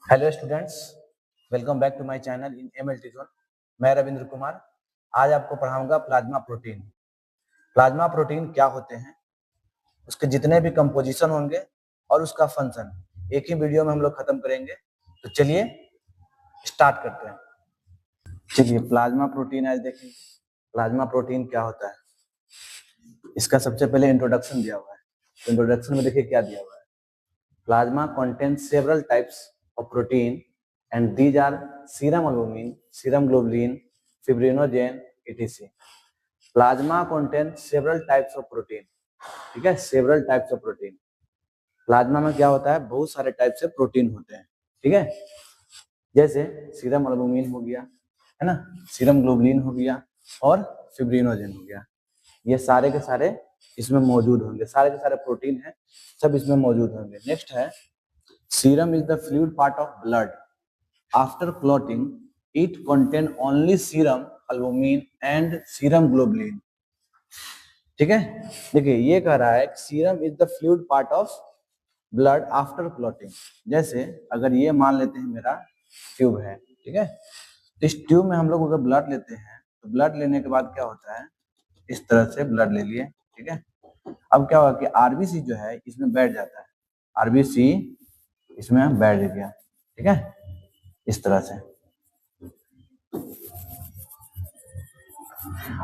Hello students, welcome back to my channel in MLT zone. मैं रविंद्र कुमार आज आपको पढ़ाऊंगा प्लाज्मा प्रोटीन। प्लाज्मा प्रोटीन क्या होते हैं, उसके जितने भी कंपोजिशन होंगे और उसका फंक्शन एक ही वीडियो में हम लोग खत्म करेंगे। तो चलिए स्टार्ट करते हैं। चलिए प्लाज्मा प्रोटीन आज देखेंगे। प्लाज्मा प्रोटीन क्या होता है, इसका सबसे पहले इंट्रोडक्शन दिया हुआ है। तो इंट्रोडक्शन में देखिए क्या दिया हुआ है। Plasma contains several types of protein and these are serum albumin, serum globulin, fibrinogen, etc. Plasma contains several types of protein. ठीक है, several types of protein. Plasma में क्या होता है, बहुत सारे टाइप से प्रोटीन होते हैं। ठीक है, जैसे सीरम अल्बुमिन हो गया, है ना, सीरम ग्लोबुलिन हो गया और फिब्रिनोजेन हो गया। ये सारे के सारे इसमें मौजूद होंगे, सारे के सारे प्रोटीन हैं, सब इसमें मौजूद होंगे। नेक्स्ट है serum is the fluid part of blood. After clotting, it contain only serum albumin and serum globulin. ठीक है, देखिए ये कह रहा है serum is the fluid part of blood after clotting. जैसे अगर ये मान लेते हैं मेरा ट्यूब है, ठीक है, तो इस ट्यूब में हम लोग अगर ब्लड लेते हैं तो ब्लड लेने के बाद क्या होता है, इस तरह से ब्लड ले लिए, ठीक है। अब क्या होगा कि आरबीसी जो है इसमें बैठ जाता है, आरबीसी इसमें बैठ गया, ठीक है, इस तरह से।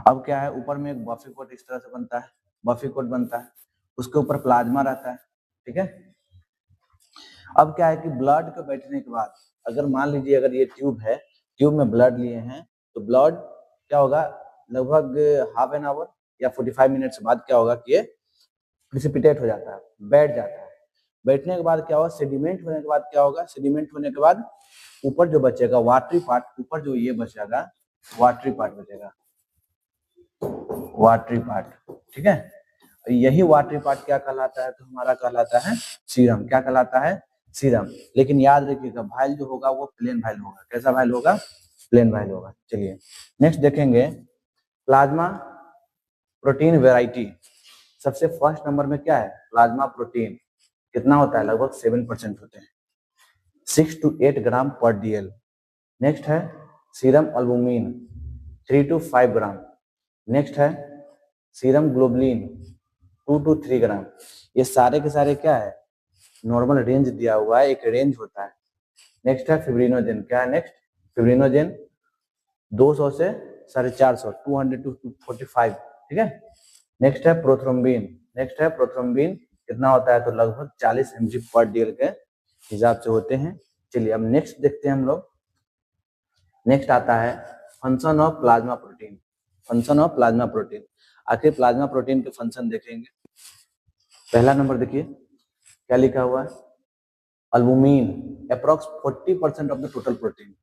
अब क्या है, ऊपर में एक बफे कोट इस तरह से बनता है, बफे कोट बनता है, उसके ऊपर प्लाज्मा रहता है, ठीक है। अब क्या है कि ब्लड के बैठने के बाद अगर मान लीजिए अगर ये ट्यूब है, ट्यूब में ब्लड लिए हैं, तो ब्लड क्या होगा, लगभग हाफ एन आवर या 45 मिनट से बाद क्या होगा कि ये प्रिसिपिटेट हो जाता है, बैठ जाता है। बैठने के बाद क्या होगा, सेडिमेंट होने के बाद क्या होगा, सेडिमेंट होने के बाद ऊपर जो बचेगा वाटरी पार्ट, ऊपर जो ये बचेगा वाटरी पार्ट बचेगा, वाटरी पार्ट, ठीक है। यही वाटरी पार्ट क्या कहलाता है, तो हमारा कहलाता है सीरम। क्या कहलाता है, सीरम। लेकिन याद रखिएगा वाइल जो होगा वो प्लेन वाइल होगा। कैसा वाइल होगा, प्लेन वाइल होगा। चलिए नेक्स्ट देखेंगे प्लाज्मा प्रोटीन वेराइटी। सबसे फर्स्ट नंबर में क्या है, प्लाज्मा प्रोटीन कितना होता है, लगभग 7% होते हैं, 6 to 8 ग्राम पर डीएल। नेक्स्ट है serum albumin 3 to 5 gram. Next है सीरम ग्लोबुलिन 2 to 3 ग्राम। ये सारे के सारे क्या है, नॉर्मल रेंज दिया हुआ है, एक रेंज होता है। नेक्स्ट है फिब्रिनोजेन। क्या है नेक्स्ट, फिब्रिनोजेन 200 से 450, 200 to 245, ठीक है। नेक्स्ट है प्रोथ्रोम्बिन। नेक्स्ट है प्रोथ्रोम्बिन कितना होता है, तो लगभग 40 mg पर डीएल के हिसाब से होते हैं। चलिए अब नेक्स्ट देखते हैं हम लोग। नेक्स्ट आता है function of plasma protein. Function of plasma protein, आखिर प्लाज्मा प्रोटीन के फंक्शन देखेंगे। पहला नंबर देखिए क्या लिखा हुआ है, albumin approx 40% of the total protein.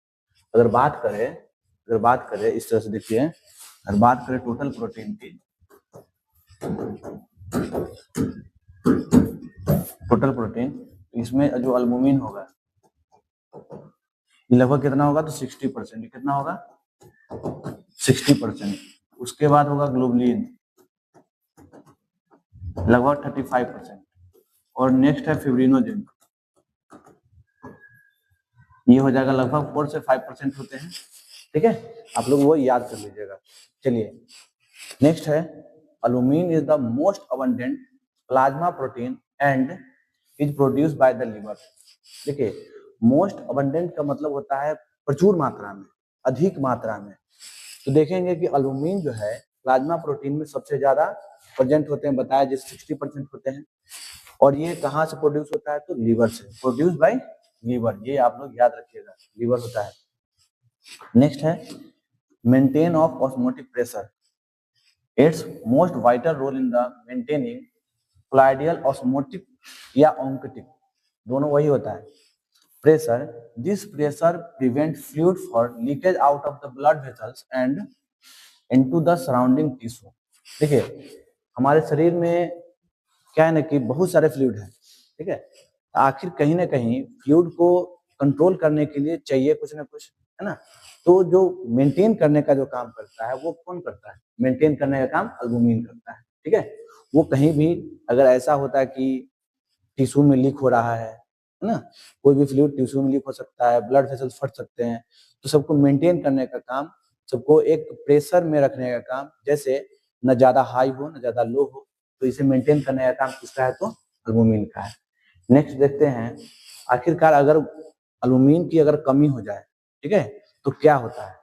अगर बात करें इस तरह से देखिए, अगर बात करें टोटल प्रोटीन की, टोटल प्रोटीन, इसमें जो अल्बुमिन होगा लगभग कितना होगा, तो 60%। कितना होगा, 60%। उसके बाद होगा ग्लोबुलिन लगभग 35%। और नेक्स्ट है फिब्रिनोजेन, ये हो जाएगा लगभग 4 से 5% होते हैं, ठीक है। आप लोग वो याद कर लीजिएगा। चलिए नेक्स्ट है albumin is the most abundant plasma protein and is produce by the liver. देखिए मोस्ट अबंडेंट का मतलब होता है प्रचुर मात्रा में, अधिक मात्रा में। तो देखेंगे कि अल्बुमिन जो है प्लाज्मा प्रोटीन में सबसे ज्यादा प्रेजेंट होते हैं, बताया जिस 60% होते हैं। और ये कहाँ से प्रोड्यूस होता है, तो लीवर से, प्रोड्यूस बाय लीवर, ये आप लोग याद रखिएगा, लीवर होता है। नेक्स्ट है maintain of osmotic pressure. It's most vital role in the maintaining colloidal osmotic या ओंकटिक, दोनों वही होता है, pressure. This pressure prevent fluid for leakage out of the blood vessels and into the surrounding tissue. देखिए हमारे शरीर में क्या है ना कि बहुत सारे फ्लूइड है, ठीक है। आखिर कहीं ना कहीं फ्लूइड को कंट्रोल करने के लिए चाहिए कुछ ना कुछ, है ना। तो जो मेंटेन करने का जो काम करता है वो कौन करता है, मेंटेन करने का काम अल्बुमिन करता है, ठीक है। वो कहीं भी अगर ऐसा होता है कि टिश्यू में लीक हो रहा है है ना। कोई भी फ्लूइड टिश्यू में लीक हो सकता है, ब्लड वेसल्स फट सकते हैं, तो सबको मेंटेन करने का काम, सबको एक प्रेशर में रखने का काम, जैसे न ज्यादा हाई हो न ज्यादा लो हो, तो इसे मेंटेन करने का काम किसका है, तो एल्बुमिन का है। नेक्स्ट देखते हैं, आखिरकार अगर एल्बुमिन की अगर कमी हो जाए, ठीक है, तो क्या होता है।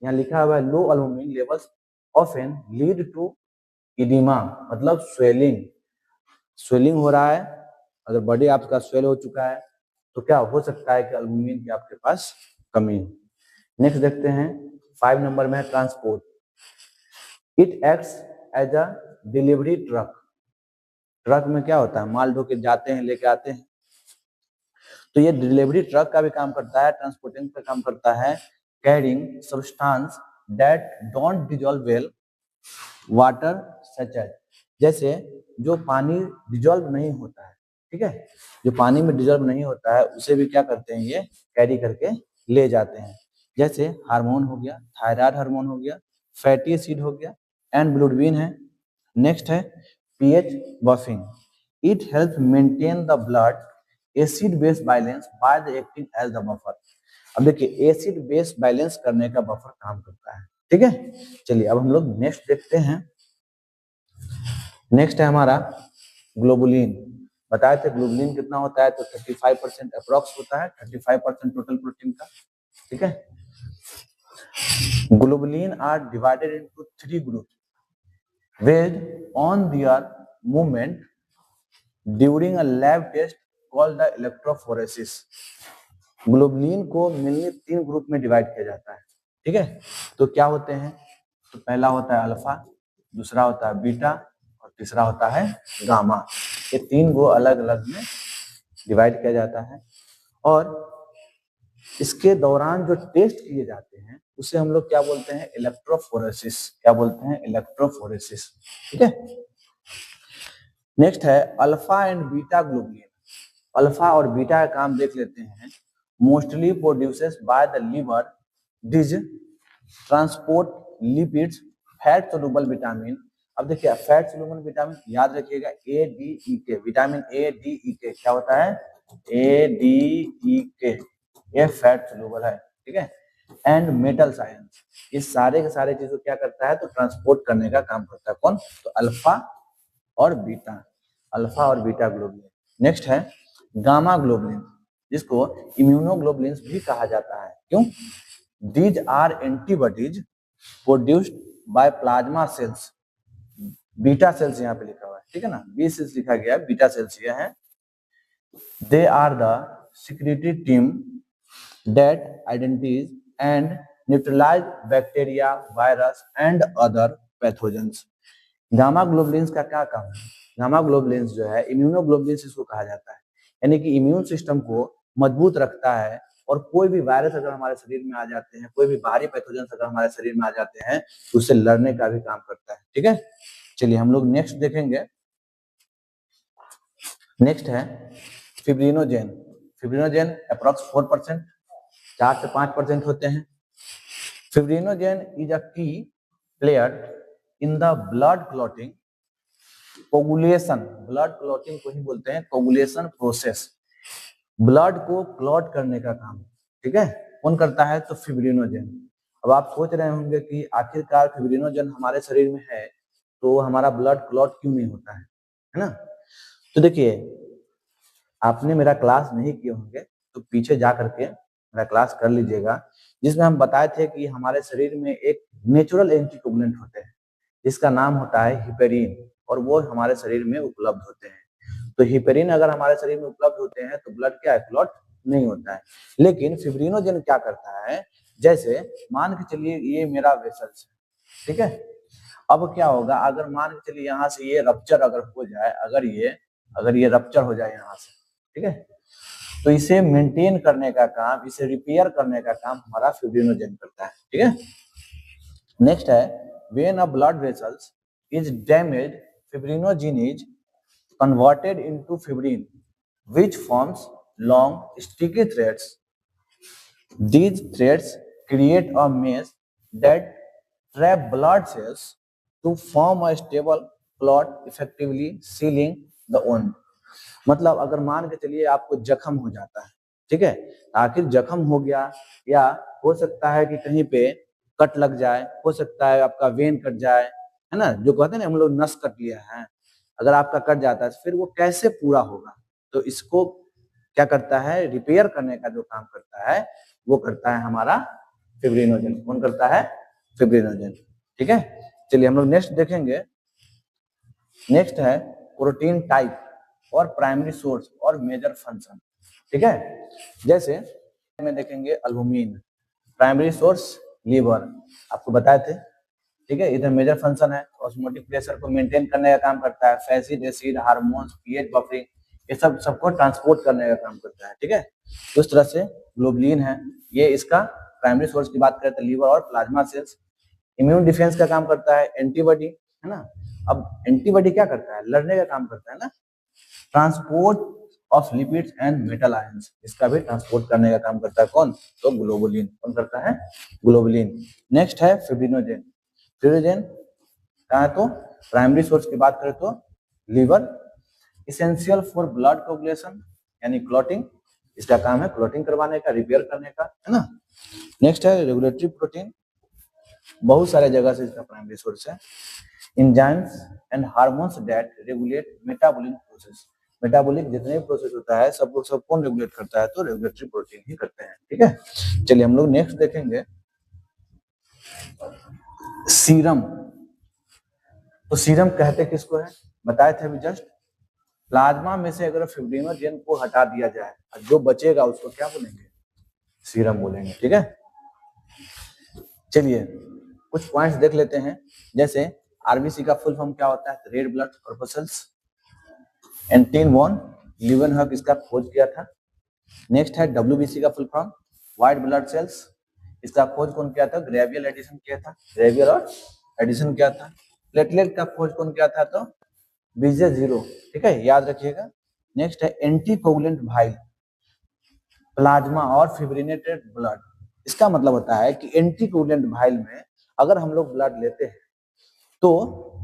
यहाँ लिखा हुआ है low albumin levels often lead to edema, मतलब स्वेलिंग हो रहा है। अगर बॉडी आपका स्वेल हो चुका है तो क्या हो सकता है कि एल्बुमिन की आपके पास कमी हो। नेक्स्ट देखते हैं 5 नंबर में है transport. It acts as a delivery truck. Truck में क्या होता है, माल ढो के जाते हैं, लेके आते हैं, तो ये डिलीवरी ट्रक का भी काम करता है, ट्रांसपोर्टिंग का काम करता है, carrying substance that don't dissolve well water such as, जैसे जो पानी डिजॉल्व नहीं होता है, ठीक है, जो पानी में डिजॉल्व नहीं होता है उसे भी क्या करते हैं, ये कैरी करके ले जाते हैं। जैसे हार्मोन हो गया, थायराइड हार्मोन हो गया, फैटी एसिड हो गया, एंड बिलिरुबिन है। नेक्स्ट है pH buffering. It help maintain the blood acid base balance by the acting as the buffer. अब देखिए एसिड बेस बैलेंस करने का बफर काम करता है, ठीक है। चलिए अब हम लोग नेक्स्ट देखते हैं। नेक्स्ट है हमारा ग्लोबुलिन। बताए थे ग्लोबुलिन कितना होता है, तो 35% अप्रोक्स होता है, 35% टोटल प्रोटीन का, ठीक है। Globulin are divided into 3 group based on their movement during a lab test called the electrophoresis। Globulin को मेनली 3 ग्रुप में डिवाइड किया जाता है, ठीक है। तो क्या होते हैं, तो पहला होता है अल्फा, दूसरा होता है बीटा और तीसरा होता है गामा। ये 3 को अलग अलग में डिवाइड किया जाता है, और इसके दौरान जो टेस्ट किए जाते हैं उसे हम लोग क्या बोलते हैं, इलेक्ट्रोफोरेसिस। क्या बोलते हैं, इलेक्ट्रोफोरेसिस, ठीक है। नेक्स्ट है alpha and beta globulin. Alpha और बीटा का काम देख लेते हैं। Mostly produces by the liver these transport lipids fat soluble vitamin. अब देखिए फैट सोलुबल विटामिन याद रखिएगा ए डी ई के, विटामिन ए डी ई के क्या होता है, ए डी ई के, ये फैट सोलुबल है, ठीक है। एंड मेटल आयंस, ये सारे के सारे चीजों क्या करता है, तो ट्रांसपोर्ट करने का काम करता है। कौन, तो अल्फा और बीटा, अल्फा और बीटा ग्लोबुलिन। नेक्स्ट है गामा ग्लोबुलिन, जिसको इम्यूनोग्लोबुलिन भी कहा जाता है। क्यों, these are antibodies produced by plasma cells. Beta cells यहाँ पे लिखा हुआ है, ठीक है ना, बी सेल्स लिखा गया है, बीटा सेल्स ये हैं। They are the secretory team that identities and neutralize bacteria, virus and other pathogens. Gamma globulins का क्या काम है, गामा ग्लोबुलिन्स जो है इम्यूनोग्लोबुलिन्स इसको कहा जाता है, यानी कि इम्यून सिस्टम को मजबूत रखता है, और कोई भी वायरस अगर हमारे शरीर में आ जाते हैं, कोई भी बाहरी पैथोजन अगर हमारे शरीर में आ जाते हैं, तो उससे लड़ने का भी काम करता है, ठीक है। चलिए हम लोग नेक्स्ट देखेंगे। नेक्स्ट है फिब्रिनोजेन। फिब्रिनोजेन अप्रोक्स 4%, 4 से 5% होते हैं। फिब्रिनोजेन इज अ की player in the blood clotting coagulation, blood clotting को ही बोलते हैं कोगुलेशन प्रोसेस, ब्लड को क्लॉट करने का काम, ठीक है, कौन करता है, तो फिब्रिनोजेन। अब आप सोच रहे होंगे कि आखिरकार फिब्रिनोजेन हमारे शरीर में है तो हमारा ब्लड क्लॉट क्यों नहीं होता है ना। तो देखिए आपने मेरा क्लास नहीं किए होंगे तो पीछे जा करके मेरा क्लास कर लीजिएगा, जिसमें हम बताए थे कि हमारे शरीर में एक नेचुरल एंटीकोगुलेंट होते हैं जिसका नाम होता है हिपेरिन, और वो हमारे शरीर में उपलब्ध होते हैं। तो हिपेरिन अगर हमारे शरीर में उपलब्ध होते हैं तो ब्लड क्या है, क्लॉट नहीं होता है। लेकिन फिब्रिनोजेन क्या करता है, जैसे मान के चलिए ये मेरा वेसल्स है, ठीक है। अब क्या होगा, अगर मान के चलिए यहाँ से ये रप्चर अगर हो जाए, अगर ये रप्चर हो जाए यहाँ से, ठीक है, तो इसे मेंटेन करने का काम, इसे रिपेयर करने का काम हमारा फिब्रिनोजेन करता है, ठीक है। नेक्स्ट है when a blood vessels is damaged, fibrinogen is converted into fibrin, which forms long sticky threads. These threads create a mesh that trap blood cells to form a stable clot, effectively sealing the wound. मतलब अगर मान के चलिए आपको जख्म हो जाता है, ठीक है, आखिर जख्म हो गया या हो सकता है कि कहीं पे कट लग जाए, हो सकता है आपका वेन कट जाए, है ना, जो कहते हैं ना हम लोग नस कट लिया है, अगर आपका कट जाता है तो फिर वो कैसे पूरा होगा? तो इसको क्या करता है, रिपेयर करने का जो काम करता है वो करता है हमारा फिब्रिनोजन। कौन करता है? फिब्रिनोजन। ठीक है, चलिए हम लोग नेक्स्ट देखेंगे। नेक्स्ट है प्रोटीन टाइप और प्राइमरी सोर्स और मेजर फंक्शन। ठीक है, जैसे में देखेंगे अल्बुमिन, प्राइमरी सोर्स लीवर, आपको बताए थे। ठीक है, इधर मेजर फंक्शन है, ऑस्मोटिक प्रेशर को मेंटेन करने का काम करता है, फैसिड एसिड हार्मोन्स पीएच बफरिंग, ये सब सबको ट्रांसपोर्ट करने का काम करता है। ठीक है, तो इस तरह से ग्लोबुलिन है, ये इसका प्राइमरी सोर्स की बात करें तो लीवर और प्लाज्मा सेल्स। इम्यून डिफेंस का काम करता है, एंटीबॉडी, है ना। अब एंटीबॉडी क्या करता है? लड़ने का काम करता है ना। Transport of lipids and metal ions, इसका भी ट्रांसपोर्ट करने का काम करता है कौन? तो ग्लोबुलिन। कौन करता है? ग्लोबुलिन। नेक्स्ट है फिब्रिनोजेन। फिब्रिनोजेन कहा तो प्राइमरी सोर्स की बात करें तो liver, essential for blood coagulation यानी क्लॉटिंग, इसका काम है क्लॉटिंग करवाने का, रिपेयर करने का, है ना। नेक्स्ट है रेगुलेटरी प्रोटीन, बहुत सारे जगह से इसका प्राइमरी सोर्स है। Enzymes and hormones that regulate metabolic process, metabolic जितने भी प्रोसेस होता है सब लोग सब कौन रेगुलेट करता है? तो रेगुलेटरी प्रोटीन ही करते हैं। ठीक है, चलिए हम लोग नेक्स्ट देखेंगे सीरम। तो सीरम कहते किसको है? बताए थे अभी जस्ट। प्लाज्मा में से अगर फिब्रिनोजेन को हटा दिया जाए और जो बचेगा उसको क्या बोलेंगे? सीरम बोलेंगे। ठीक है, चलिए कुछ पॉइंट्स देख लेते हैं। जैसे आरबीसी का फुल फॉर्म क्या होता है? Red blood corpuscles. Antonie van Leeuwenhoek इसका खोज किया था। नेक्स्ट है डब्ल्यूबीसी का full form white blood cells, इसका खोज कौन किया था? ग्रेवियल एडिशन किया था, ग्रेवियल और एडिशन किया था। प्लेटलेट का खोज कौन किया था? तो BJ0। ठीक है, याद रखिएगा। नेक्स्ट है एंटीकोगुलेंट भाइल, प्लाज्मा और फिब्रिनेटेड ब्लड, इसका मतलब होता है कि एंटीकोगुलेंट भाइल में अगर हम लोग ब्लड लेते हैं तो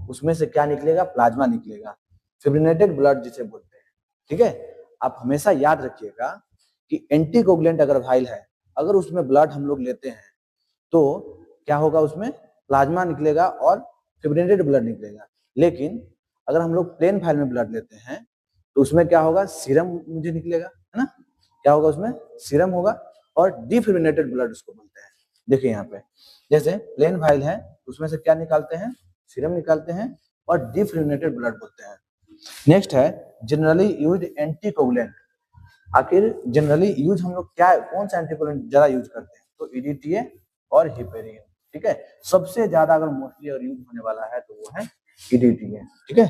उसमें से क्या निकलेगा? प्लाज्मा निकलेगा, फिब्रिनेटेड ब्लड जिसे बोलते हैं। ठीक है, आप हमेशा याद रखिएगा कि एंटीकोगुलेंट अगर भाइल है, अगर उसमें ब्लड हम लोग लेते हैं तो क्या होगा? उसमें प्लाज्मा निकलेगा और फिब्रिनेटेड ब्लड निकलेगा। लेकिन अगर हम लोग प्लेन भाइल में ब्लड लेते हैं तो उसमें क्या होगा? सीरम मुझे निकलेगा, है ना। क्या होगा उसमें? सीरम होगा और डिफिब्रिनेटेड ब्लड उसको बोलते हैं। देखिए यहाँ पे जैसे प्लेन भाइल है उसमें से क्या निकालते हैं? सीरम निकालते हैं और डिफिब्रिनेटेड ब्लड बोलते हैं। नेक्स्ट है जनरली यूज्ड एंटीकोगुलेंट। आखिर जनरली यूज हम लोग क्या, कौन सा एंटीकोगुलेंट ज्यादा यूज करते हैं? तो EDTA और हिपेरिन। ठीक है, सबसे ज्यादा अगर मोस्टली अगर यूज होने वाला है तो वो है EDTA। ठीक है,